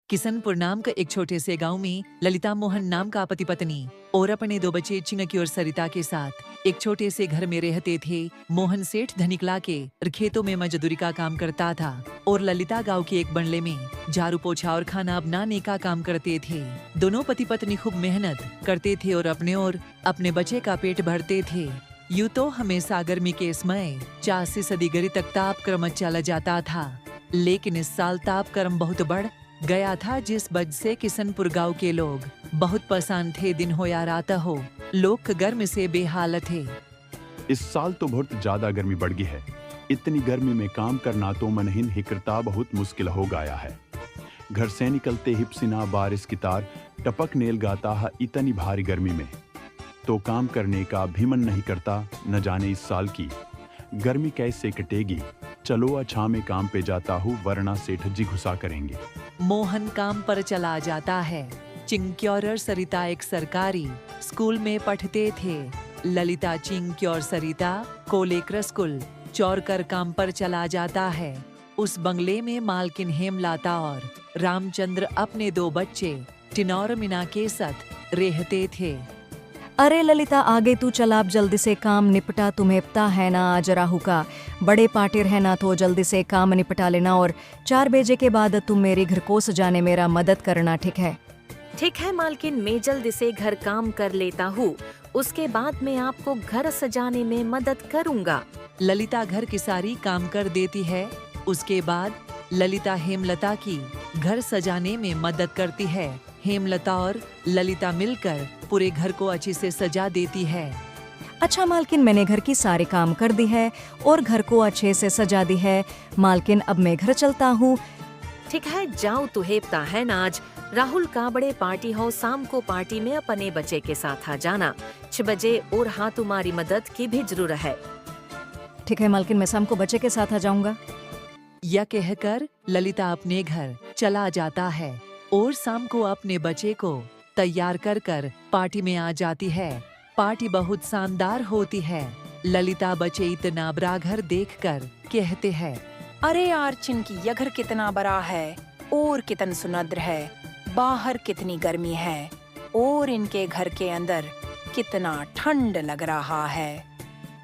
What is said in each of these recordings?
किशनपुर नाम का एक छोटे से गांव में ललिता मोहन नाम का पति पत्नी और अपने 2 बच्चे चिंकी और सरिता के साथ एक छोटे से घर में रहते थे। मोहन सेठ धनिकला के खेतों में मजदूरी का काम करता था और ललिता गांव के एक बंगले में झाड़ू पोछा और खाना बनाने का काम करते थे। दोनों पति पत्नी खूब मेहनत करते थे और अपने बच्चे का पेट भरते थे। यूं तो हमेशा गर्मी के समय 40 तक तापक्रम चला जाता था, लेकिन इस साल तापक्रम बहुत बढ़ गया था, जिस वजह से किशनपुर गांव के लोग बहुत परेशान थे। दिन हो या रात हो, लोग गर्मी से बेहाल थे। इस साल तो बहुत ज्यादा गर्मी बढ़ गई है। इतनी गर्मी में काम करना तो मनहीन हिकरता बहुत मुश्किल हो गया है। घर से निकलते ही पसीना बारिश की तार टपक नेल गाता है। इतनी भारी गर्मी में तो काम करने का भी मन नहीं करता। न जाने इस साल की गर्मी कैसे कटेगी। चलो अच्छा में काम पे जाता हूँ, वरना सेठ जी गुस्सा करेंगे। मोहन काम पर चला जाता है। चिंकी और सरिता एक सरकारी स्कूल में पढ़ते थे। ललिता चिंकी और सरिता को लेकर स्कूल छोड़कर काम पर चला जाता है। उस बंगले में मालकिन हेमलता और रामचंद्र अपने 2 बच्चे टिना और मीना के साथ रहते थे। अरे ललिता, आगे तू चल, आप जल्दी से काम निपटा। तुम्हें पता है ना आज राहु का बड़े पाटिर है ना, तो जल्दी से काम निपटा लेना और 4 बजे के बाद तुम मेरे घर को सजाने मेरा मदद करना, ठीक है? ठीक है मालकिन, मैं जल्दी से घर काम कर लेता हूँ, उसके बाद मैं आपको घर सजाने में मदद करूँगा। ललिता घर की सारी काम कर देती है। उसके बाद ललिता हेमलता की घर सजाने में मदद करती है। हेमलता और ललिता मिलकर पूरे घर को अच्छे से सजा देती है। अच्छा मालकिन, मैंने घर की सारे काम कर दी है और घर को अच्छे से सजा दी है। मालकिन, अब मैं घर चलता हूँ। ठीक है, जाओ, तू हेपता है ना आज राहुल का बड़े पार्टी हो। शाम को पार्टी में अपने बच्चे के साथ आ जाना 6 बजे, और हाँ, तुम्हारी मदद की भी जरूरत है। ठीक है मालकिन, मैं शाम को बच्चे के साथ आ जाऊंगा। यह कहकर ललिता अपने घर चला जाता है और शाम को अपने बच्चे को तैयार कर पार्टी में आ जाती है। पार्टी बहुत शानदार होती है। ललिता बच्चे इतना बड़ा घर देखकर कहते हैं, अरे यार चिंकी, यह घर कितना बड़ा है और कितना सुंदर है। बाहर कितनी गर्मी है और इनके घर के अंदर कितना ठंड लग रहा है।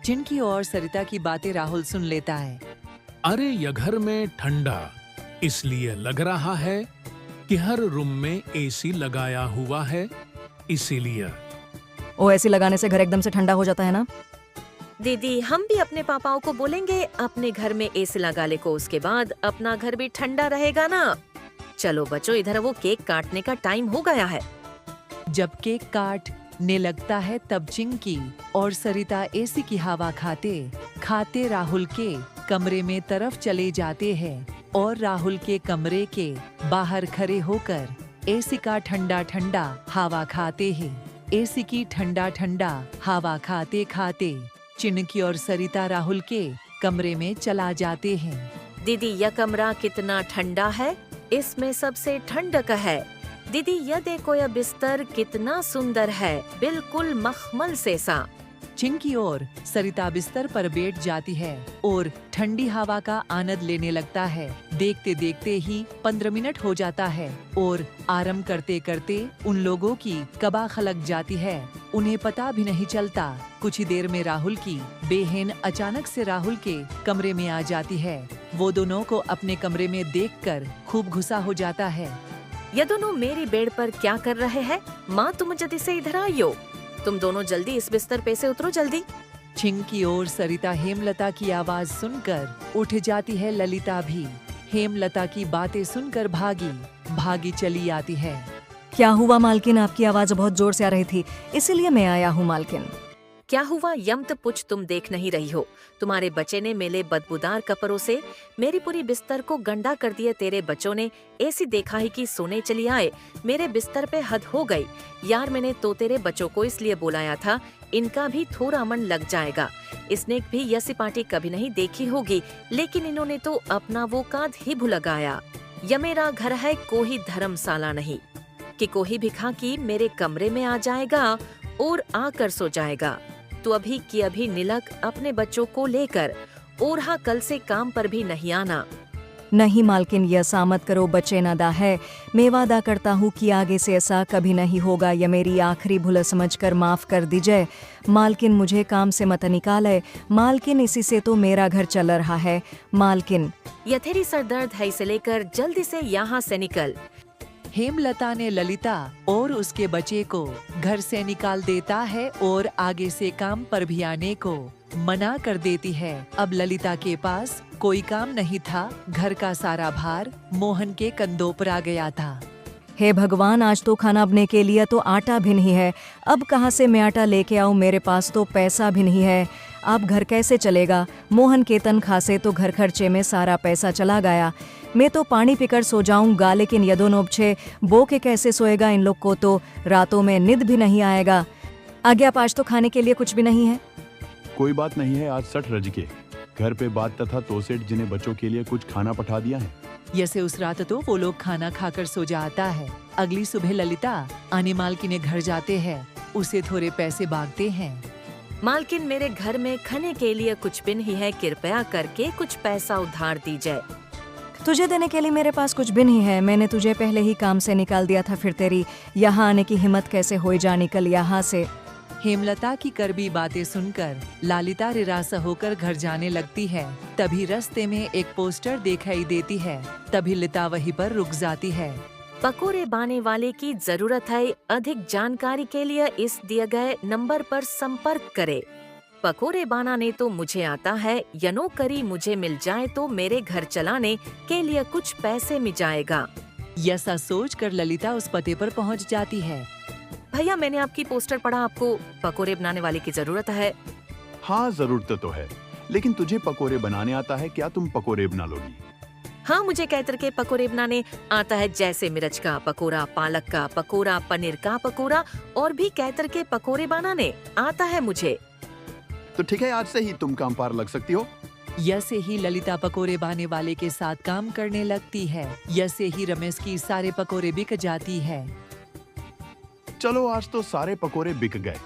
चिंकी और सरिता की बातें राहुल सुन लेता है। अरे यह घर में ठंडा इसलिए लग रहा है कि हर रूम में एसी लगाया हुआ है, इसीलिए। ओ, एसी लगाने से घर एकदम से ठंडा हो जाता है ना? दीदी, हम भी अपने पापाओं को बोलेंगे अपने घर में एसी लगा ले को, उसके बाद अपना घर भी ठंडा रहेगा ना। चलो बच्चों, इधर वो केक काटने का टाइम हो गया है। जब केक काटने लगता है तब चिंकी और सरिता एसी की हवा खाते खाते राहुल के कमरे में तरफ चले जाते हैं और राहुल के कमरे के बाहर खड़े होकर एसी का ठंडा ठंडा हवा खाते हैं। एसी की ठंडा ठंडा हवा खाते खाते चिंकी और सरिता राहुल के कमरे में चला जाते हैं। दीदी, यह कमरा कितना ठंडा है, इसमें सबसे ठंडक है। दीदी, यह देखो, यह बिस्तर कितना सुंदर है, बिल्कुल मखमल से सा। चिंकी और सरिता बिस्तर पर बैठ जाती है और ठंडी हवा का आनंद लेने लगता है। देखते देखते ही 15 मिनट हो जाता है और आराम करते करते उन लोगों की कबाख लग जाती है। उन्हें पता भी नहीं चलता। कुछ ही देर में राहुल की बहन अचानक से राहुल के कमरे में आ जाती है। वो दोनों को अपने कमरे में देखकर खूब गुस्सा हो जाता है। ये दोनों मेरी बेड पर क्या कर रहे हैं? माँ, तुम जल्दी से इधर आइयो। तुम दोनों जल्दी इस बिस्तर पे से उतरो, जल्दी। चिंकी और सरिता हेमलता की आवाज सुनकर उठ जाती है। ललिता भी हेमलता की बातें सुनकर भागी चली आती है। क्या हुआ मालकिन? आपकी आवाज बहुत जोर से आ रही थी, इसीलिए मैं आया हूँ मालकिन। क्या हुआ? यमत पुछ, तुम देख नहीं रही हो? तुम्हारे बच्चे ने मेले बदबूदार कपड़ों से मेरी पूरी बिस्तर को गंदा कर दिया। तेरे बच्चों ने ऐसी देखा ही कि सोने चली आए। मेरे बिस्तर पे हद हो गई यार। मैंने तो तेरे बच्चों को इसलिए बुलाया था, इनका भी थोड़ा मन लग जाएगा। इसने भी यसी पार्टी कभी नहीं देखी होगी, लेकिन इन्होंने तो अपना वो काद ही भुलगाया। यह मेरा घर है, कोई धर्मशाला नहीं कि कोई भिखारी मेरे कमरे में आ जाएगा और आकर सो जाएगा। तो अभी की अभी निलक अपने बच्चों को लेकर, और हाँ, कल से काम पर भी नहीं आना। नहीं मालकिन, यह ऐसा मत करो, बच्चे नादा है। मैं वादा करता हूँ कि आगे से ऐसा कभी नहीं होगा। यह मेरी आखिरी भूल समझकर माफ़ कर दीजिए। मालकिन, मुझे काम से मत निकाले। मालकिन, इसी से तो मेरा घर चल रहा है। मालकिन, यथेरी सरदर्द है, इसे लेकर जल्दी से यहाँ से निकल। हेमलता ने ललिता और उसके बच्चे को घर से निकाल देता है और आगे से काम पर भी आने को मना कर देती है। अब ललिता के पास कोई काम नहीं था। घर का सारा भार मोहन के कंधों पर आ गया था। हे भगवान, आज तो खाना बनने के लिए तो आटा भी नहीं है। अब कहाँ से मैं आटा लेके आऊँ? मेरे पास तो पैसा भी नहीं है। अब घर कैसे चलेगा? मोहन के तनख्वाह से तो घर खर्चे में सारा पैसा चला गया। मैं तो पानी पीकर सो जाऊंगा, लेकिन ये दोनों बच्चे बो के कैसे सोएगा? इन लोग को तो रातों में नींद भी नहीं आएगा। आगे आप, आज तो खाने के लिए कुछ भी नहीं है। कोई बात नहीं है, आज 60 रज के घर पे बात तथा तो सेठ जिन्हें बच्चों के लिए कुछ खाना पठा दिया है। जैसे उस रात तो वो लोग खाना खाकर सो जाता है। अगली सुबह ललिता आने मालकिन के घर जाते हैं, उसे थोड़े पैसे मांगते हैं। मालकिन, मेरे घर में खाने के लिए कुछ भी नहीं है, कृपया करके कुछ पैसा उधार दीजिए। तुझे देने के लिए मेरे पास कुछ भी नहीं है। मैंने तुझे पहले ही काम से निकाल दिया था, फिर तेरी यहाँ आने की हिम्मत कैसे हुई? जा निकल यहाँ से। हेमलता की कड़वी बातें सुनकर ललिता निराशा होकर घर जाने लगती है। तभी रास्ते में एक पोस्टर दिखाई देती है। तभी ललिता वहीं पर रुक जाती है। पकोड़े बनाने वाले की जरूरत है। अधिक जानकारी के लिए इस दिए गए नंबर पर संपर्क करें। पकोड़े बनाने तो मुझे आता है, या नौकरी मुझे मिल जाए तो मेरे घर चलाने के लिए कुछ पैसे मिल जाएगा। ऐसा सोचकर ललिता उस पते पर पहुंच जाती है। भैया, मैंने आपकी पोस्टर पढ़ा, आपको पकोड़े बनाने वाले की जरूरत है। हाँ, जरूरत तो है, लेकिन तुझे पकोड़े बनाने आता है क्या? तुम पकोड़े बना लोगी? हाँ, मुझे कई तरह के पकोड़े बनाने आता है, जैसे मिर्च का पकोड़ा, पालक का पकोड़ा, पनीर का पकोड़ा और भी कई तरह के पकोड़े बनाने आता है मुझे। तो ठीक है, आज से ही तुम काम पार लग सकती हो। ऐसे ही ललिता पकोड़े बनाने वाले के साथ काम करने लगती है। ऐसे ही रमेश की सारे पकोड़े बिक जाती है। चलो, आज तो सारे पकोड़े बिक गए।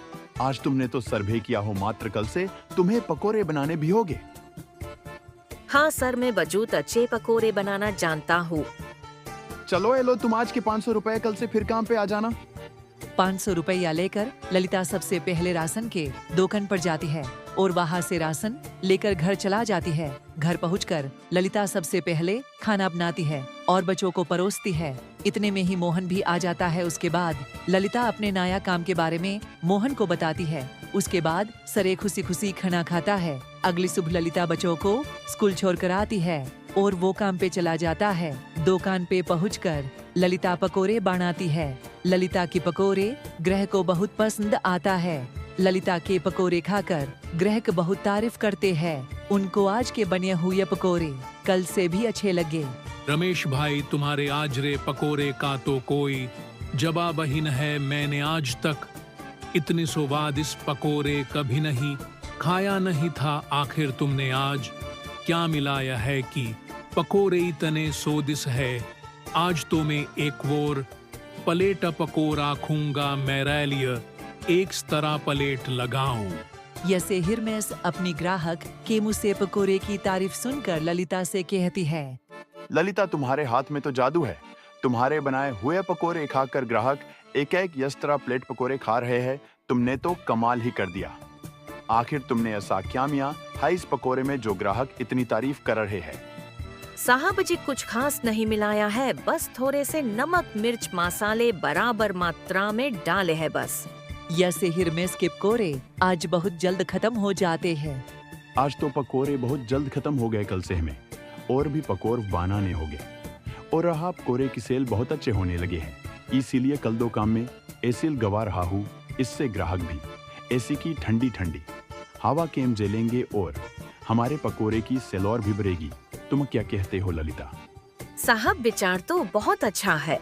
आज तुमने तो सर्वे किया हो, मात्र कल से तुम्हें पकोड़े बनाने भी होगे। हाँ सर, मैं वजूद अच्छे पकोड़े बनाना जानता हूँ। चलो एलो, तुम आज के 500 रुपए, कल से फिर काम पे आ जाना। 500 रुपया लेकर ललिता सबसे पहले राशन के दुकान पर जाती है और वहाँ से राशन लेकर घर चला जाती है। घर पहुंचकर ललिता सबसे पहले खाना बनाती है और बच्चों को परोसती है। इतने में ही मोहन भी आ जाता है। उसके बाद ललिता अपने नया काम के बारे में मोहन को बताती है। उसके बाद सरे खुशी खुशी खाना खाता है। अगली सुबह ललिता बच्चों को स्कूल छोड़कर आती है और वो काम पे चला जाता है। दुकान पे पहुंचकर ललिता पकोड़े बनाती है। ललिता के पकोड़े ग्राहक को बहुत पसंद आता है। ललिता के पकोड़े खाकर ग्राहक बहुत तारीफ करते हैं। उनको आज के बने हुए पकोड़े कल से भी अच्छे लगे। रमेश भाई, तुम्हारे आज रे पकोड़े का तो कोई जवाब ही न है। मैंने आज तक इतने स्वादिष्ट पकोड़े कभी नहीं खाया नहीं था। आखिर तुमने आज क्या मिलाया है कि पकोड़े इतने स्वादिष्ट है? आज तो मैं एक और प्लेट पकोड़ा खूंगा, मेरे लिए एक तरह प्लेट लगाऊं। यसे हिरमेश अपनी ग्राहक के मुंह से पकोड़े की तारीफ सुनकर ललिता से कहती है, ललिता, तुम्हारे हाथ में तो जादू है। तुम्हारे बनाए हुए पकोड़े खाकर ग्राहक एक एक यस्तरा प्लेट पकोड़े खा रहे हैं। तुमने तो कमाल ही कर दिया। आखिर तुमने ऐसा क्या मिया है इस पकोड़े में जो ग्राहक इतनी तारीफ कर रहे हैं? साहब जी, कुछ खास नहीं मिलाया है, बस थोड़े से नमक मिर्च मसाले बराबर मात्रा में डाले हैं बस। यसे हिरमेश के पकोड़े आज बहुत जल्द खत्म हो जाते हैं। आज तो पकोड़े बहुत जल्द खत्म हो गए। कल से हमें और भी पकोड़े बनाने होंगे। और रहा पकोड़े की सेल बहुत अच्छे होने लगे हैं, इसीलिए कल दो काम में एसील गवा रहा हूँ। इससे ग्राहक भी एसी की ठंडी ठंडी हवा केम झेलेंगे और हमारे पकोड़े की सेल और भी बढ़ेगी। तुम क्या कहते हो ललिता? साहब, विचार तो बहुत अच्छा है।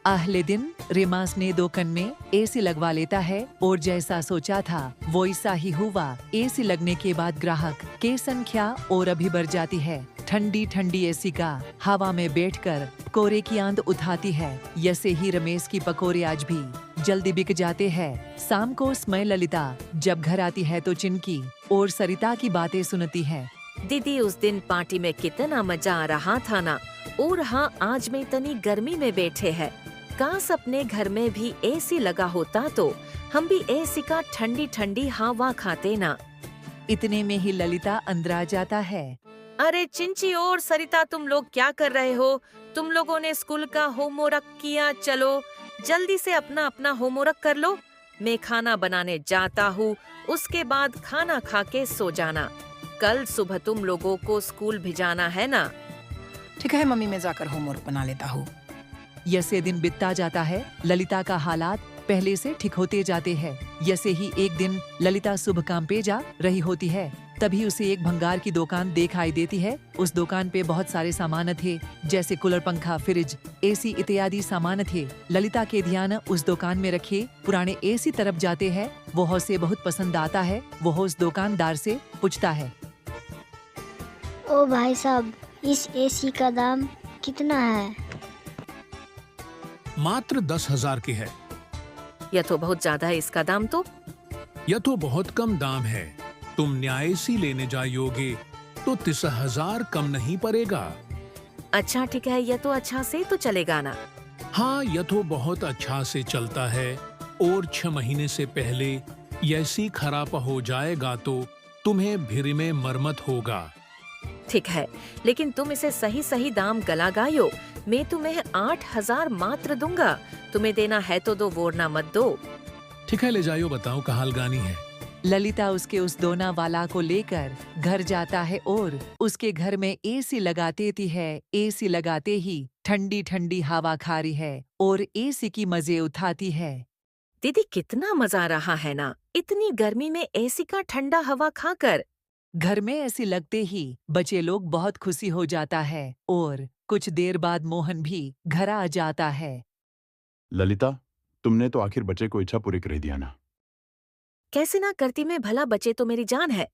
अगले दिन रिमास ने दुकान में एसी लगवा लेता है और जैसा सोचा था वो ऐसा ही हुआ। एसी लगने के बाद ग्राहक की संख्या और अभी बढ़ जाती है। ठंडी ठंडी एसी का हवा में बैठकर पकोड़े की आंद उठाती है। यसे ही रमेश की पकोड़े आज भी जल्दी बिक जाते हैं। शाम को समय ललिता जब घर आती है तो चिनकी और सरिता की बातें सुनती है। दीदी उस दिन पार्टी में कितना मजा आ रहा था ना। और हाँ, आज में इतनी गर्मी में बैठे हैं। काश अपने घर में भी एसी लगा होता तो हम भी एसी का ठंडी ठंडी हवा खाते ना। इतने में ही ललिता अंदर आ जाता है। अरे चिंची और सरिता, तुम लोग क्या कर रहे हो? तुम लोगों ने स्कूल का होमवर्क किया? चलो जल्दी से अपना अपना होमवर्क कर लो। मैं खाना बनाने जाता हूँ, उसके बाद खाना खा के सो जाना। कल सुबह तुम लोगों को स्कूल भिजाना है ना। ठीक है मम्मी, मैं जाकर होमवर्क बना लेता हूँ। यसे दिन बीतता जाता है। ललिता का हालात पहले से ठीक होते जाते हैं। यसे ही एक दिन ललिता शुभ काम पे जा रही होती है, तभी उसे एक भंगार की दुकान दिखाई देती है। उस दुकान पे बहुत सारे सामान थे, जैसे कूलर, पंखा, फ्रिज, एसी इत्यादि सामान थे। ललिता के ध्यान उस दुकान में रखे पुराने एसी तरफ जाते हैं। वो उसे बहुत पसंद आता है। वो उस दुकानदार से पूछता है, ओ भाई साहब, इस एसी का दाम कितना है? मात्र 10,000 की है। यह तो बहुत ज्यादा है इसका दाम तो। यह तो बहुत कम दाम है। तुम न्यायसी लेने जाओगे तो 30,000 कम नहीं पड़ेगा। अच्छा ठीक है, यह तो अच्छा से तो चलेगा ना। हाँ, यह तो बहुत अच्छा से चलता है। और 6 महीने से पहले ऐसी खराब हो जाएगा तो तुम्हें फिर में मरम्मत होगा। ठीक है, लेकिन तुम इसे सही सही दाम गला गायो। मैं तुम्हें 8,000 मात्र दूंगा। तुम्हें देना है तो दो, वरना मत दो। ठीक है, ले जाओ, बताओ कहाँ लगानी है। ललिता उसके उस दोना वाला को लेकर घर जाता है और उसके घर में एसी लगा देती है। एसी लगाते ही ठंडी ठंडी हवा खा रही है और एसी की मजे उठाती है। दीदी कितना मजा आ रहा है ना, इतनी गर्मी में एसी का ठंडा हवा खाकर। घर में ऐसी लगते ही बच्चे लोग बहुत खुशी हो जाता है और कुछ देर बाद मोहन भी घर आ जाता है। ललिता, तुमने तो आखिर बच्चे को इच्छा पूरी कर दिया ना। कैसे ना करती मैं भला, बचे तो मेरी जान है।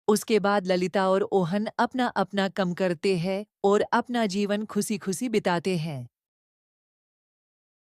उसके बाद ललिता और ओहन अपना अपना कम करते हैं और अपना जीवन खुशी खुशी बिताते हैं।